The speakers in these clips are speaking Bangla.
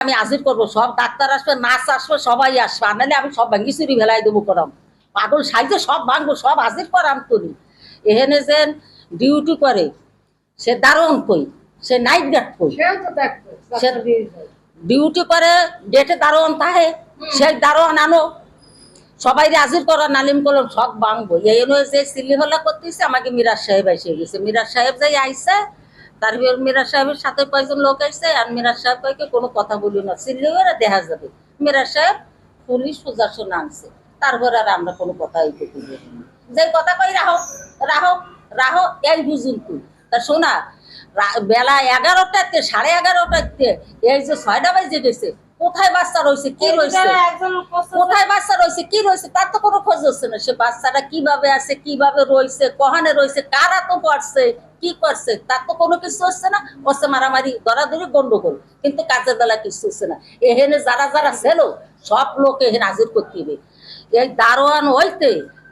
আমি হাজির করবো, সব ডাক্তার আসবে, নার্স আসবে, সবাই আসবে, আনালে আমি সব ভাঙ্গি চুরি ভেলাই দেবো করাম, পাগল সাইজে সব ভাঙবো, সব হাজির করাম করি। এখানে যে ডিউটি করে সে দারোয়ান কই, সে নাইট গার্ড কই, সে ডিউটি করে ডেটে দারোয়ান তাহে, সেই দারোয়ান আনো, সবাই হাজির করা, নালিম কলম সব ভাঙবো। এই নয় যে সিলি হল্লা করতেছে, আমাকে মিরাজ সাহেব এসে গেছে, মিরাজ সাহেব যাই আইসে, তারপর মিরাজ সাহেবের সাথে কয়েকজন লোক আসছে, আর মিরাজ সাহেব কয়েকে কোনো কথা বলি না, সিলি হয়ে দেখা যাবে। মিরাজ সাহেব পুলিশ প্রশাসন আনছে, তারপরে আর আমরা কোনো কথা এই করতে বলি না, যে কথা কই রাহো রাহো রাহো, এই বুঝুন তুই। তা শোনা, বেলা 11টাতে 11:30টাতে এই যে 6টা বাজে গেছে, কোথায় বাচ্চা রয়েছে, কি রয়েছে, কোথায় বাচ্চা রয়েছে, কি রয়েছে, তার তো কোনো খোঁজ হচ্ছে না। সে বাচ্চাটা কিভাবে আছে, কিভাবে রয়েছে, কহানে রয়েছে, কারা তো পড়ছে, কি করছে, তার তো কোনো কিছু হচ্ছে না। হচ্ছে মারামারি, দরাদরি, গন্ডগোল, কিন্তু কাজের বেলা কিছু হচ্ছে না। এখানে যারা যারা ছিল সব লোক এখানে হাজির করতে হবে। এই দারোয়ান হইতে,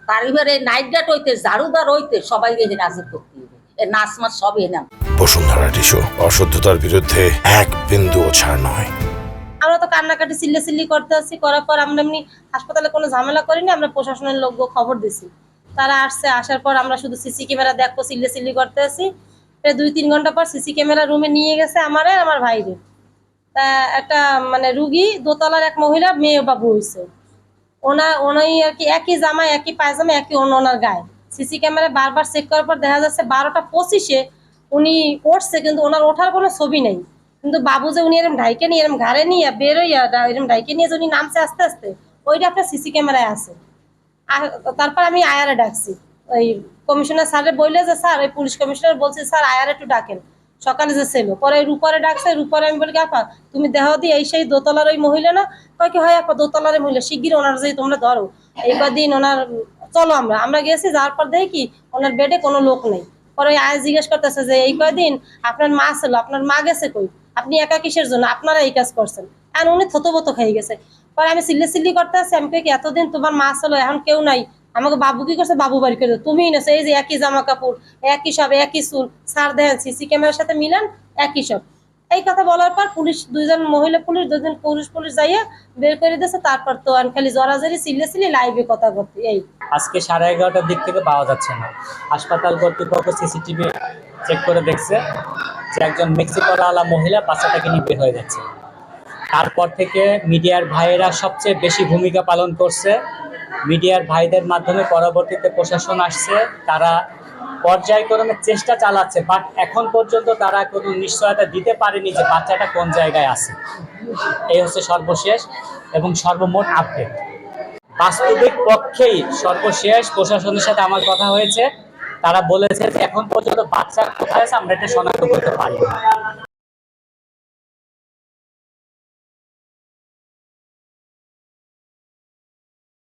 তারপর এই নাইট গার্ড হইতে, ঝাড়ুদার হইতে, সবাই এখানে হাজির করতে হবে। এই নাচ মাছ সব এনে বসুন্ধরা টিস্যু, অশুদ্ধতার বিরুদ্ধে এক বিন্দুও ছাড় নয়। আমরা তো কান্নাকাটি চিল্লাচিল্লি করতে আসছি, করার পর আমরা এমনি হাসপাতালে কোনো ঝামেলা করিনি, আমরা প্রশাসনের লোককে খবর দিছি, তারা আসছে, আসার পর আমরা শুধু সিসি ক্যামেরা দেখবো, চিল্লাচিল্লি করতে আসি। 2-3 ঘন্টা পর সিসি ক্যামেরা রুমে নিয়ে গেছে আমারে, আমার ভাইরে। তা একটা মানে রুগী, দোতলার এক মহিলা, মেয়ে বাবু হয়েছে, ওনাই আর কি একই জামা, একই পায়জামা, একই ওনার গায়ে। সিসি ক্যামেরা বারবার চেক করার পর দেখা যাচ্ছে 12:25 উনি উঠছে, কিন্তু ওনার ওঠার কোনো ছবি নেই। কিন্তু বাবু যে উনি এরকম ঢাইকে নিয়ে, এরকম ঘাড়ে নিয়ে বেরোইয়া, এরকম ঢাইকে নিয়ে যে উনি নামছে আস্তে আস্তে, ওইটা আপনার সিসি ক্যামেরায় আছে। আর তারপর আমি আয়ারে ডাকছি, ওই কমিশনার স্যারে বললে যে স্যার, ওই পুলিশ কমিশনার বলছে স্যার আয়ারে একটু ডাকেন, সকালে যে ছিল। পরে রূপরে ডাকছে, রূপরে আমি বলি আপা তুমি দেহ দিয়ে এই সেই দোতলার ওই মহিলা না? কয় কি হয় আপা, দোতলার মহিলা, শিগগির ওনার যে তোমরা ধরো, এইবার দিন ওনার চলো। আমরা গেছি, যাওয়ার পর দেখি কি ওনার বেডে কোনো লোক নেই। পরে ওই আয়া জিজ্ঞেস করতেছে যে এই কয়দিন আপনার মা ছিল, আপনার মা গেছে কই, আপনি একা কিসের জন্য, আপনারা এই কাজ করছেন? আর উনি থতবত খেয়ে গেছে। পরে আমি চিল্লি করতে আসছি, আমি কি এতদিন তোমার মা ছিল, এখন কেউ নাই, আমাকে বাবু কি করছে, বাবু বাড়ি করে তুমি নেছো, এই যে একই জামা কাপড়, একই সব, একই চুল, স্যার দেখেন সিসি ক্যামেরার সাথে মিলান, একই সব। এই কথা বলার পর পুলিশ, 2জন মহিলা পুলিশ, 2জন পুলিশ যাইয়া বের করে দিয়েছে। তারপর তো খালি জরাজরি চিল্লি লাইভে কথা বলতে। এই আজকে 11:30টার দিক থেকে পাওয়া যাচ্ছে না। হাসপাতাল কর্তৃপক্ষ সিসিটিভি চেক করে দেখছে যে একজন মেক্সিকোওয়ালা মহিলা বাচ্চাটাকে নিয়ে বের হয়ে যাচ্ছে। তারপর থেকে মিডিয়ার ভাইয়েরা সবচেয়ে বেশি ভূমিকা পালন করছে। মিডিয়ার ভাইদের মাধ্যমে পরবর্তীতে প্রশাসন আসছে, তারা পর্যায়ক্রমে চেষ্টা চালাচ্ছে, বাট এখন পর্যন্ত তারা কোনো নিশ্চয়তা দিতে পারেনি যে বাচ্চাটা কোন জায়গায় আছে। এই হচ্ছে সর্বশেষ এবং সর্বমোট আপডেট। বাস্তবিক পক্ষেই সর্বশেষ প্রশাসনের সাথে আমার কথা হয়েছে, তারা বলেছে যে এখন পর্যন্ত বাচ্চা কোথায় আছে আমরা এটা শনাক্ত করতে পারি না।